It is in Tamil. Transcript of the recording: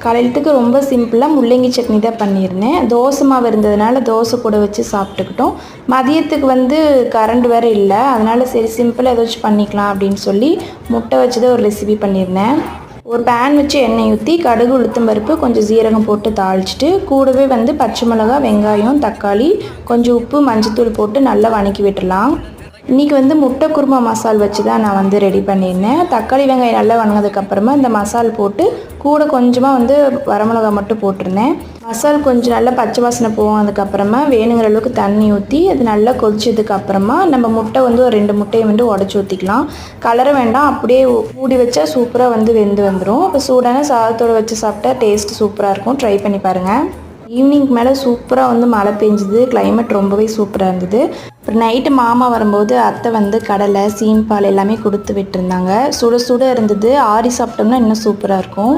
காலையிலத்துக்கு ரொம்ப சிம்பிளாக முள்ளங்கி சட்னி தான் பண்ணியிருந்தேன். தோசை மாவு இருந்ததுனால தோசை கூட வச்சு சாப்பிட்டுக்கிட்டோம். மதியத்துக்கு வந்து கரண்ட் வேறு இல்லை, அதனால் சரி சிம்பிளாக ஏதாச்சும் பண்ணிக்கலாம் அப்படின்னு சொல்லி முட்டை வச்சு தான் ஒரு ரெசிபி பண்ணியிருந்தேன். ஒரு பேன் வச்சு எண்ணெய் ஊற்றி கடுகு உளுத்தம் பருப்பு கொஞ்சம் சீரகம் போட்டு தாளிச்சிட்டு கூடவே வந்து பச்சை மிளகா வெங்காயம் தக்காளி கொஞ்சம் உப்பு மஞ்சத்தூள் போட்டு நல்லா வதக்கி விட்டுடலாம். இன்றைக்கி வந்து முட்டை குருமா மசால் வச்சு தான் நான் வந்து ரெடி பண்ணியிருந்தேன். தக்காளி வெங்காயம் நல்லா வதங்கினதுக்கப்புறமா இந்த மசால் போட்டு கூட கொஞ்சமாக வந்து வரமிளகா மட்டும் போட்டிருந்தேன். மசால் கொஞ்சம் நல்லா பச்சை வாசனை போனதுக்கப்புறமா வேணுங்கிற அளவுக்கு தண்ணி ஊற்றி அது நல்லா கொதிச்சதுக்கப்புறமா நம்ம முட்டை வந்து ஒரு 2 முட்டையை வந்து உடச்சி ஊற்றிக்கலாம். கலர வேண்டாம், அப்படியே மூடி வச்சா சூப்பராக வந்து வெந்து வந்துடும். இப்போ சூடான சாதத்தோடு வச்சு சாப்பிட்டா டேஸ்ட் சூப்பராக இருக்கும். ட்ரை பண்ணி பாருங்கள். ஈவினிங் மேலே சூப்பராக வந்து மழை பெஞ்சுது, கிளைமேட் ரொம்பவே சூப்பராக இருந்தது. அப்புறம் நைட்டு மாமா வரும்போது அத்தை வந்து கடலை சீம்பால் எல்லாமே கொடுத்து விட்டுருந்தாங்க. சுட சுட இருந்தது, ஆறி சாப்பிட்டோம்னா இன்னும் சூப்பராக இருக்கும்.